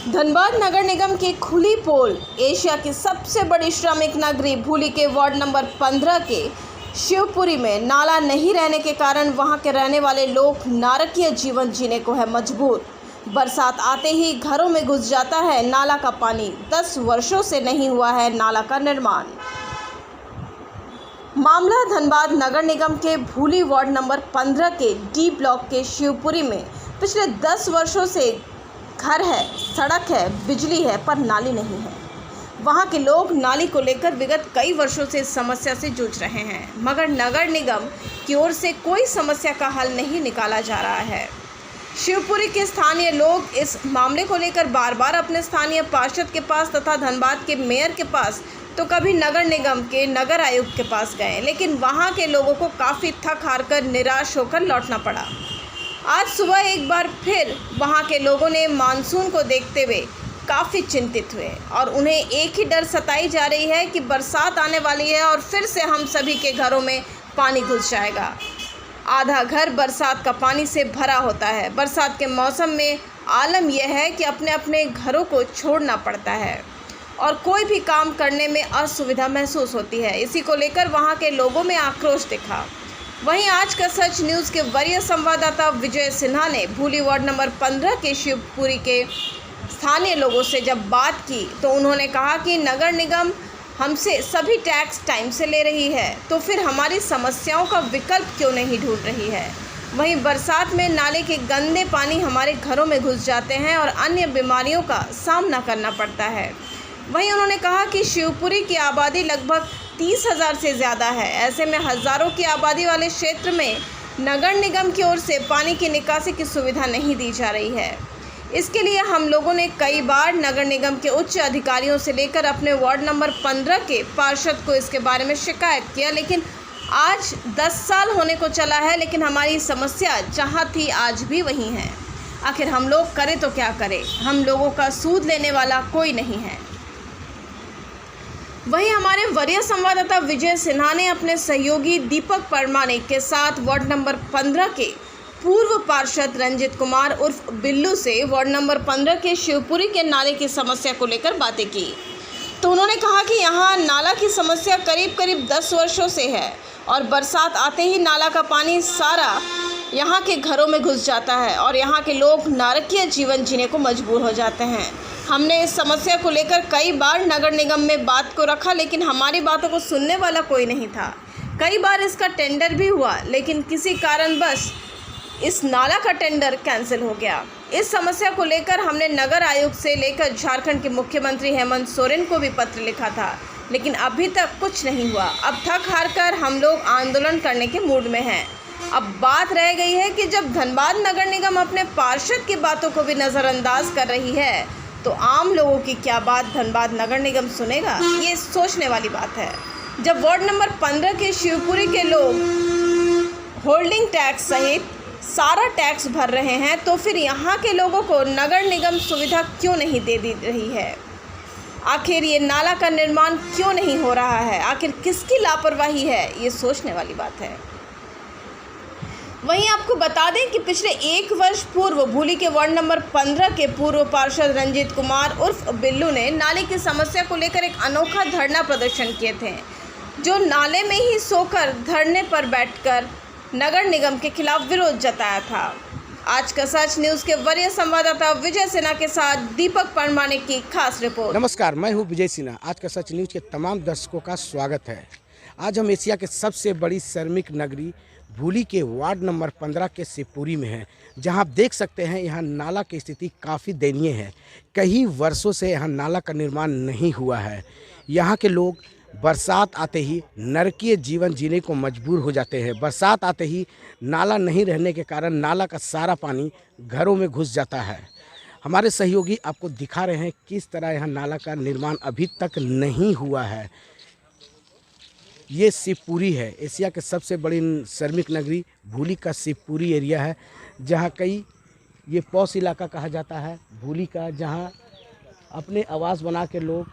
धनबाद नगर निगम की खुली पोल एशिया की सबसे बड़ी श्रमिक नगरी भूली के वार्ड नंबर 15 के शिवपुरी में नाला नहीं रहने के कारण वहां के रहने वाले लोग नारकीय जीवन जीने को है मजबूर। बरसात आते ही घरों में घुस जाता है नाला का पानी। 10 वर्षों से नहीं हुआ है नाला का निर्माण। मामला धनबाद नगर निगम के भूली वार्ड नंबर 15 के डी ब्लॉक के शिवपुरी में पिछले 10 वर्षों से घर है, सड़क है, बिजली है, पर नाली नहीं है। वहां के लोग नाली को लेकर विगत कई वर्षों से इस समस्या से जूझ रहे हैं, मगर नगर निगम की ओर से कोई समस्या का हल नहीं निकाला जा रहा है। शिवपुरी के स्थानीय लोग इस मामले को लेकर बार बार अपने स्थानीय पार्षद के पास तथा धनबाद के मेयर के पास तो कभी नगर निगम के नगर आयुक्त के पास गए, लेकिन वहां के लोगों को काफ़ी थक हार कर निराश होकर लौटना पड़ा। आज सुबह एक बार फिर वहां के लोगों ने मानसून को देखते हुए काफ़ी चिंतित हुए और उन्हें एक ही डर सताई जा रही है कि बरसात आने वाली है और फिर से हम सभी के घरों में पानी घुस जाएगा। आधा घर बरसात का पानी से भरा होता है। बरसात के मौसम में आलम यह है कि अपने अपने घरों को छोड़ना पड़ता है और कोई भी काम करने में असुविधा महसूस होती है। इसी को लेकर वहां के लोगों में आक्रोश दिखा। वहीं आज का सच न्यूज़ के वरीय संवाददाता विजय सिन्हा ने भूली वार्ड नंबर 15 के शिवपुरी के स्थानीय लोगों से जब बात की तो उन्होंने कहा कि नगर निगम हमसे सभी टैक्स टाइम से ले रही है, तो फिर हमारी समस्याओं का विकल्प क्यों नहीं ढूंढ रही है। वहीं बरसात में नाले के गंदे पानी हमारे घरों में घुस जाते हैं और अन्य बीमारियों का सामना करना पड़ता है। वहीं उन्होंने कहा कि शिवपुरी की आबादी लगभग 30,000 से ज़्यादा है। ऐसे में हज़ारों की आबादी वाले क्षेत्र में नगर निगम की ओर से पानी की निकासी की सुविधा नहीं दी जा रही है। इसके लिए हम लोगों ने कई बार नगर निगम के उच्च अधिकारियों से लेकर अपने वार्ड नंबर 15 के पार्षद को इसके बारे में शिकायत किया, लेकिन आज 10 साल होने को चला है, लेकिन हमारी समस्या जहां थी आज भी वहीं है। आखिर हम लोग करें तो क्या करें, हम लोगों का सूद लेने वाला कोई नहीं है। वहीं हमारे वरीय संवाददाता विजय सिन्हा ने अपने सहयोगी दीपक परमानिक के साथ वार्ड नंबर 15 के पूर्व पार्षद रंजीत कुमार उर्फ बिल्लू से वार्ड नंबर 15 के शिवपुरी के नाले की समस्या को लेकर बातें की। तो उन्होंने कहा कि यहाँ नाला की समस्या करीब 10 वर्षों से है और बरसात आते ही नाला का पानी सारा यहाँ के घरों में घुस जाता है और यहाँ के लोग नारकीय जीवन जीने को मजबूर हो जाते हैं। हमने इस समस्या को लेकर कई बार नगर निगम में बात को रखा, लेकिन हमारी बातों को सुनने वाला कोई नहीं था। कई बार इसका टेंडर भी हुआ, लेकिन किसी कारणवश इस नाला का टेंडर कैंसिल हो गया। इस समस्या को लेकर हमने नगर आयुक्त से लेकर झारखंड के मुख्यमंत्री हेमंत सोरेन को भी पत्र लिखा था, लेकिन अभी तक कुछ नहीं हुआ। अब थक हार कर हम लोग आंदोलन करने के मूड में हैं। अब बात रह गई है कि जब धनबाद नगर निगम अपने पार्षद की बातों को भी नज़रअंदाज कर रही है, तो आम लोगों की क्या बात धनबाद नगर निगम सुनेगा, ये सोचने वाली बात है। जब वार्ड नंबर 15 के शिवपुरी के लोग होल्डिंग टैक्स सहित सारा टैक्स भर रहे हैं, तो फिर यहाँ के लोगों को नगर निगम सुविधा क्यों नहीं दे रही है। आखिर ये नाला का निर्माण क्यों नहीं हो रहा है, आखिर किसकी लापरवाही है, ये सोचने वाली बात है। वहीं आपको बता दें कि पिछले 1 वर्ष पूर्व भूली के वार्ड नंबर 15 के पूर्व पार्षद रंजीत कुमार उर्फ बिल्लू ने नाले की समस्या को लेकर एक अनोखा धरना प्रदर्शन किए थे, जो नाले में ही सोकर धरने पर बैठकर नगर निगम के खिलाफ विरोध जताया था। आज का सच न्यूज़ के वरीय संवाददाता विजय सिन्हा के साथ दीपक परमानिक की खास रिपोर्ट। नमस्कार, मैं हूं विजय सिन्हा। आज का सच न्यूज़ के तमाम दर्शकों का स्वागत है। आज हम एशिया के सबसे बड़ी श्रमिक नगरी भूली के वार्ड नंबर 15 के शिवपुरी में हैं, जहां आप देख सकते हैं यहाँ नाला की स्थिति काफ़ी दयनीय है। कई वर्षों से यहाँ नाला का निर्माण नहीं हुआ है। यहाँ के लोग बरसात आते ही नरकीय जीवन जीने को मजबूर हो जाते हैं। बरसात आते ही नाला नहीं रहने के कारण नाला का सारा पानी घरों में घुस जाता है। हमारे सहयोगी आपको दिखा रहे हैं किस तरह यहाँ नाला का निर्माण अभी तक नहीं हुआ है। ये शिवपुरी है, एशिया के सबसे बड़ी श्रमिक नगरी भूली का शिवपुरी एरिया है, जहाँ कई ये पॉश इलाका कहा जाता है भूली का, जहाँ अपने आवास बना के लोग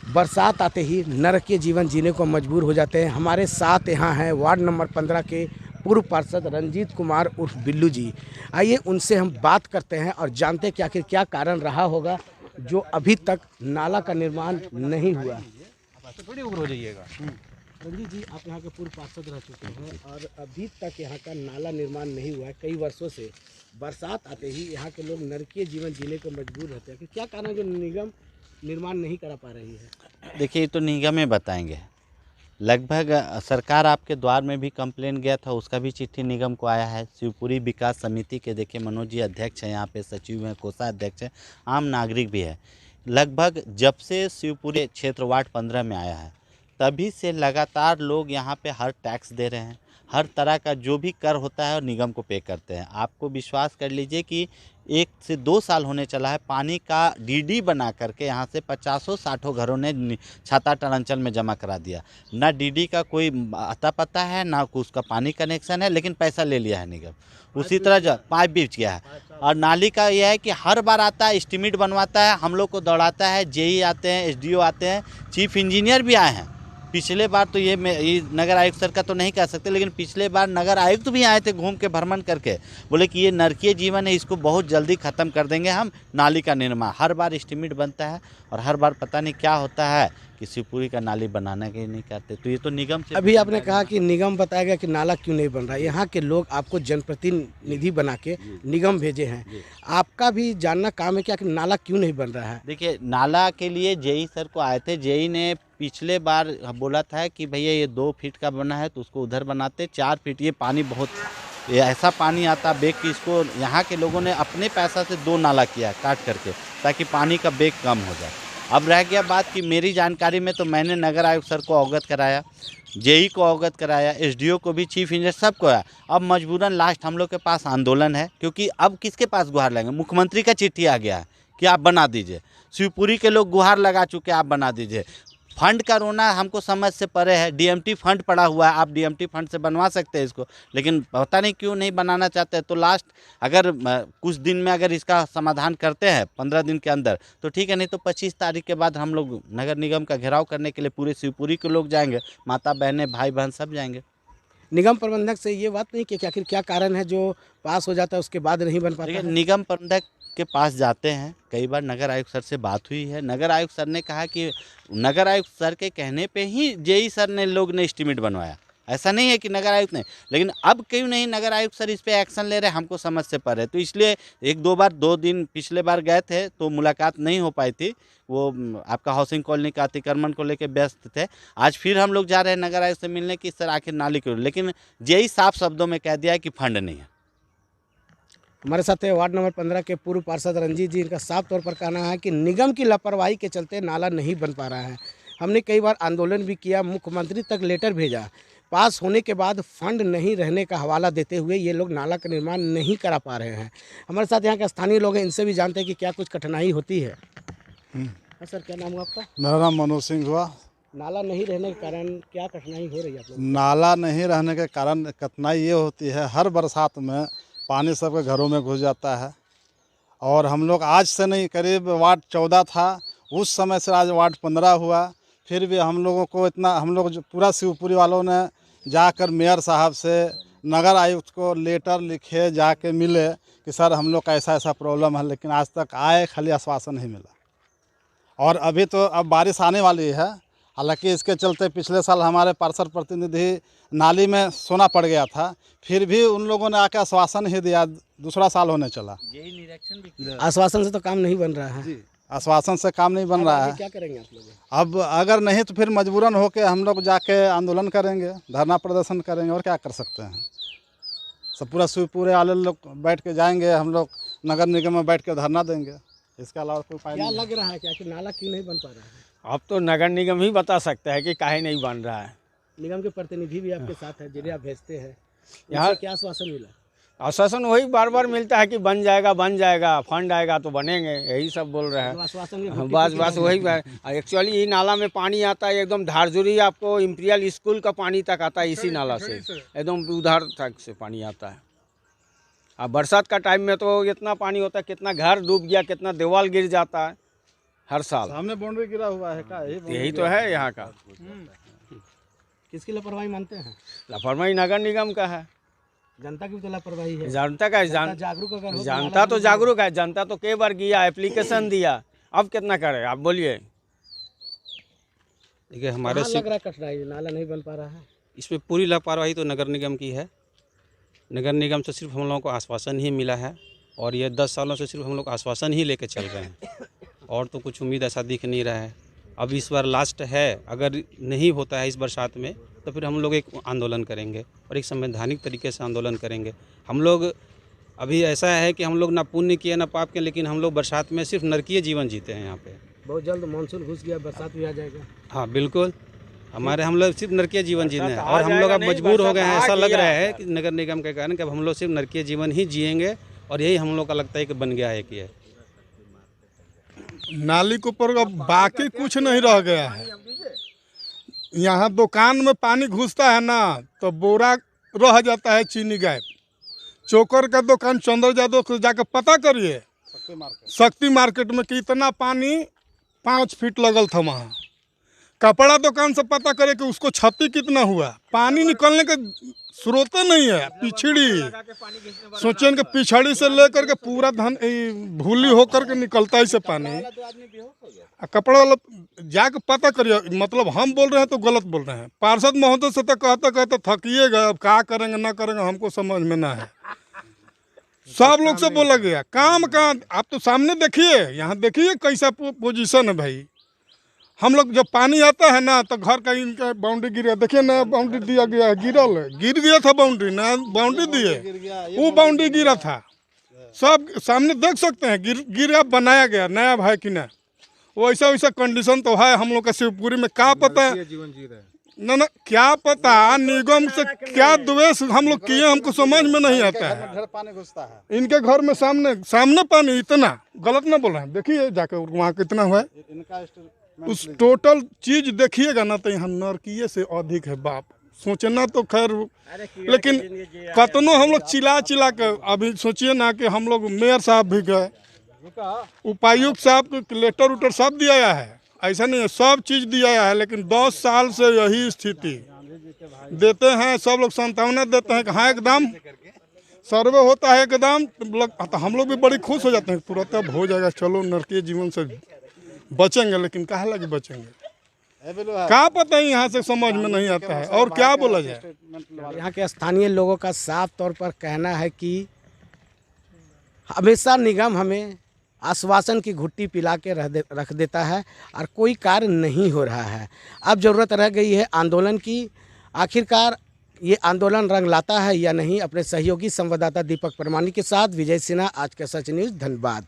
बरसात आते ही नरकीय जीवन जीने को मजबूर हो जाते हैं। हमारे साथ यहाँ हैं वार्ड नंबर 15 के पूर्व पार्षद रंजीत कुमार उर्फ बिल्लू जी। आइए उनसे हम बात करते हैं और जानते हैं कि आखिर क्या कारण रहा होगा जो अभी तक नाला का निर्माण नहीं हुआ। थोड़ी उग्र हो जाइएगा। रंजीत जी, आप यहाँ के पूर्व पार्षद रह चुके हैं और अभी तक यहाँ का नाला निर्माण नहीं हुआ है। कई वर्षों से बरसात आते ही यहाँ के लोग नरकीय जीवन जीने को मजबूर रहते हैं कि क्या कारण है जो निगम निर्माण नहीं करा पा रही है? देखिए, ये तो निगम में बताएंगे। लगभग सरकार आपके द्वार में भी कंप्लेन गया था, उसका भी चिट्ठी निगम को आया है। शिवपुरी विकास समिति के देखिए मनोज जी अध्यक्ष हैं, यहाँ पे सचिव हैं, कोषाध्यक्ष हैं, आम नागरिक भी है। लगभग जब से शिवपुरी क्षेत्र वार्ड 15 में आया है तभी से लगातार लोग यहाँ पे हर टैक्स दे रहे हैं, हर तरह का जो भी कर होता है और निगम को पे करते हैं। आपको विश्वास कर लीजिए कि 1 से 2 साल होने चला है, पानी का डीडी बना करके यहाँ से 50-60 घरों ने छाता टरांचल में जमा करा दिया। ना डीडी का कोई अता पता है, ना उसका पानी कनेक्शन है, लेकिन पैसा ले लिया है निगम। उसी तरह पाइप बीच गया है। और नाली का यह है कि हर बार आता है, एस्टीमेट बनवाता है, हम लोग को दौड़ाता है, जेई आते हैं, एसडीओ आते हैं, चीफ इंजीनियर भी आए हैं। पिछले बार तो ये नगर आयुक्त सर का तो नहीं कह सकते, लेकिन पिछले बार नगर आयुक्त भी आए थे घूम के भ्रमण करके, बोले कि ये नरकीय जीवन है, इसको बहुत जल्दी ख़त्म कर देंगे हम। नाली का निर्माण हर बार एस्टीमेट बनता है और हर बार पता नहीं क्या होता है कि शिवपुरी का नाली बनाने के नहीं करते। तो ये तो निगम से। अभी आपने कहा कि निगम बताएगा कि नाला क्यों नहीं बन रहा है। यहाँ के लोग आपको जनप्रतिनिधि बना के निगम भेजे हैं, आपका भी जानना काम है क्या कि नाला क्यों नहीं बन रहा है? देखिए, नाला के लिए जेई सर को आए थे। जेई ने पिछले बार बोला था कि भैया ये 2 फीट का बना है तो उसको उधर बनाते, 4 फीट। ये पानी बहुत ऐसा पानी आता बेग कि इसको यहाँ के लोगों ने अपने पैसा से 2 नाला किया काट करके, ताकि पानी का बेग कम हो जाए। अब रह गया बात कि मेरी जानकारी में तो मैंने नगर आयुक्त सर को अवगत कराया, जेई को अवगत कराया, एसडीओ को भी, चीफ इंजीनियर सबको आया। अब मजबूरन लास्ट हम लोग के पास आंदोलन है, क्योंकि अब किसके पास गुहार लगाएंगे? मुख्यमंत्री का चिट्ठी आ गया है कि आप बना दीजिए। शिवपुरी के लोग गुहार लगा चुके, आप बना दीजिए। फंड का रोना हमको समझ से परे है। डीएमटी फंड पड़ा हुआ है, आप डीएमटी फंड से बनवा सकते हैं इसको, लेकिन पता नहीं क्यों नहीं बनाना चाहते। तो लास्ट अगर कुछ दिन में अगर इसका समाधान करते हैं 15 दिन के अंदर तो ठीक है, नहीं तो 25 तारीख के बाद हम लोग नगर निगम का घेराव करने के लिए पूरे शिवपुरी के लोग जाएंगे, माता बहनें भाई बहन सब जाएंगे। निगम प्रबंधक से ये बात नहीं कि आखिर क्या कारण है जो पास हो जाता है उसके बाद नहीं बन पाता है? निगम प्रबंधक के पास जाते हैं, कई बार नगर आयुक्त सर से बात हुई है। नगर आयुक्त सर ने कहा कि नगर आयुक्त सर के कहने पे ही जेई सर ने लोग ने एस्टीमेट बनवाया, ऐसा नहीं है कि नगर आयुक्त ने। लेकिन अब क्यों नहीं नगर आयुक्त सर इस पे एक्शन ले रहे हैं, हमको समझ से परे। तो इसलिए 1-2 बार 2 दिन पिछले बार गए थे तो मुलाकात नहीं हो पाई थी, वो आपका हाउसिंग कॉलोनी का अतिक्रमण को लेकर व्यस्त थे। आज फिर हम लोग जा रहे हैं नगर आयुक्त से मिलने की, सर आखिर नाली क्यों, लेकिन जेई साफ शब्दों में कह दिया है कि फंड नहीं है। हमारे साथ है वार्ड नंबर 15 के पूर्व पार्षद रंजीत जी। इनका साफ तौर पर कहना है कि निगम की लापरवाही के चलते नाला नहीं बन पा रहा है। हमने कई बार आंदोलन भी किया, मुख्यमंत्री तक लेटर भेजा, पास होने के बाद फंड नहीं रहने का हवाला देते हुए ये लोग नाला का निर्माण नहीं करा पा रहे हैं। हमारे साथ यहाँ के स्थानीय लोग हैं, इनसे भी जानते हैं कि क्या कुछ कठिनाई होती है। हाँ सर, क्या नाम हुआ आपका? मेरा नाम मनोज सिंह हुआ। नाला नहीं रहने के कारण क्या कठिनाई हो रही है आप लोग? नाला नहीं रहने के कारण कठिनाई ये होती है, हर बरसात में पानी सबके घरों में घुस जाता है। और हम लोग आज से नहीं, करीब वार्ड 14 था उस समय से आज वार्ड 15 हुआ, फिर भी हम लोगों को इतना, हम लोग जो पूरा शिवपुरी वालों ने जाकर मेयर साहब से, नगर आयुक्त को लेटर लिखे, जाके मिले कि सर हम लोग का ऐसा ऐसा प्रॉब्लम है, लेकिन आज तक आए खाली आश्वासन नहीं मिला। और अभी तो अब बारिश आने वाली है, हालांकि इसके चलते पिछले साल हमारे पार्षद प्रतिनिधि नाली में सोना पड़ गया था, फिर भी उन लोगों ने आके आश्वासन ही दिया। दूसरा साल होने चला, आश्वासन से तो काम नहीं बन रहा है। आश्वासन से काम नहीं बन रहा है। क्या करेंगे आप लोग? अब अगर नहीं तो फिर मजबूरन होके हम लोग जाके आंदोलन करेंगे, धरना प्रदर्शन करेंगे, और क्या कर सकते हैं। सब पूरा शिवपुरी वाले लोग बैठ के जाएंगे, हम लोग नगर निगम में बैठ के धरना देंगे, इसके अलावा कोई उपाय नहीं। क्या लग रहा है क्या कि नाला क्यों नहीं बन पा रहा है? अब तो नगर निगम ही बता सकता है कि काहे नहीं बन रहा है। निगम के प्रतिनिधि भी आपके साथ है, जिन्हें आप भेजते हैं, यहाँ यहाँ क्या आश्वासन मिला? आश्वासन वही बार बार मिलता है कि बन जाएगा, फंड आएगा तो बनेंगे, यही सब बोल रहे हैं। आश्वासन बस वही एक्चुअली ये नाला में पानी आता है एकदम धारजुरी, आपको इम्पीरियल स्कूल का पानी तक आता है इसी नाला से, एकदम उधर तक से पानी आता है। अब बरसात का टाइम में तो इतना पानी होता है, कितना घर डूब गया, कितना दीवार गिर जाता है हर साल। सामने बाउंड्री गिरा हुआ है का, यही तो है यहाँ का। किसकी लापरवाही मानते हैं? लापरवाही नगर निगम का है, जनता की भी तो लापरवाही है। जनता का जागरूक अगर हो तो जनता तो जागरूक है। जनता तो कई बार गया, एप्लीकेशन दिया, अब कितना करें आप बोलिए। देखिए हमारे कहाँ लग रहा है कठिनाई, नाला नहीं बन पा रहा है। इसमें पूरी लापरवाही तो नगर निगम की है। नगर निगम से सिर्फ हम लोगों को आश्वासन ही मिला है और ये 10 सालों से सिर्फ हम लोग आश्वासन ही लेके चल रहे हैं और तो कुछ उम्मीद ऐसा दिख नहीं रहा है। अब इस बार लास्ट है, अगर नहीं होता है इस बरसात में तो फिर हम लोग एक आंदोलन करेंगे और एक संवैधानिक तरीके से आंदोलन करेंगे। हम लोग अभी ऐसा है कि हम लोग ना पुण्य किए ना पाप किए, लेकिन हम लोग बरसात में सिर्फ नरकीय जीवन जीते हैं यहाँ पे। बहुत जल्द मानसून घुस गया, बरसात भी आ जाएगा। हाँ बिल्कुल, हम लोग सिर्फ नरकीय जीवन जीने हैं और हम लोग अब मजबूर हो गए हैं। ऐसा लग रहा है कि नगर निगम के कारण कि अब हम लोग सिर्फ नरकीय जीवन ही जिएंगे और यही हम लोग का लगता है कि बन गया है कि है। नाली के ऊपर अब बाकी कुछ नहीं रह गया है। यहाँ दुकान में पानी घुसता है ना तो बोरा रह जाता है चीनी गायब। चोकर का दुकान चंद्र यादव को जाकर पता करिए शक्ति मार्केट में कितना पानी 5 फीट लगल था वहाँ। कपड़ा दुकान से पता करें कि उसको क्षति कितना हुआ। पानी निकलने का स्रोत नहीं है, पिछड़ी सोचिए कि पिछड़ी से लेकर के पूरा भूली होकर के निकलता है इसे पानी। कपड़ा वाला जाके पता करिए, मतलब हम बोल रहे हैं तो गलत बोल रहे हैं। पार्षद महोदय से तो कहते कहते थकिएगा, अब क्या करेंगे ना करेंगे हमको समझ में ना है। सब लोग से बोला गया काम कहाँ, आप तो सामने देखिए, यहाँ देखिए कैसा पोजीशन है भाई। हम लोग जब पानी आता है ना तो घर का इनका बाउंड्री गिरा, देखिए नया बाउंड्री दिया गया है, गिर गया था बाउंड्री, नया बाउंड्री दिए, वो बाउंड्री गिरा था। सब सामने देख सकते हैं, गिरा बनाया गया नया भाई कि ना। वैसा वैसा कंडीशन तो है हम लोग का शिवपुरी में। क्या पता ना क्या पता निगम से क्या द्वेष हम लोग किए, हमको समझ में नहीं आता है। पानी घुसता है इनके घर में सामने पानी इतना, गलत ना बोल रहे हैं। देखिए जाकर वहाँ कितना हुआ है, इनका उस टोटल चीज देखिएगा ना तो यहाँ नरकीय से अधिक है बाप। सोचना तो खैर, लेकिन कतनो हम लोग चिल्ला के अभी सोचिए ना कि हम लोग मेयर साहब भी गए, उपायुक्त साहब को लेटर उटर सब दिया है, ऐसा नहीं है सब चीज़ दिया है, लेकिन 10 साल से यही स्थिति देते हैं। सब लोग सांत्वना देते हैं कि हाँ एकदम सर्वे होता है एकदम, तो हम लोग भी बड़ी खुश हो जाते हैं तुरंत अब हो जाएगा, चलो नरकीय जीवन से बचेंगे। लेकिन कहाँ लगे बचेंगे, क्या पता है, यहाँ से समझ में नहीं आता है और क्या बोला जाए। यहाँ के स्थानीय लोगों का साफ तौर पर कहना है कि हमेशा निगम हमें आश्वासन की घुट्टी पिला के रख देता है और कोई कार्य नहीं हो रहा है। अब ज़रूरत रह गई है आंदोलन की। आखिरकार ये आंदोलन रंग लाता है या नहीं। अपने सहयोगी संवाददाता दीपक परमानी के साथ विजय सिन्हा, आज का सच न्यूज़, धन्यवाद।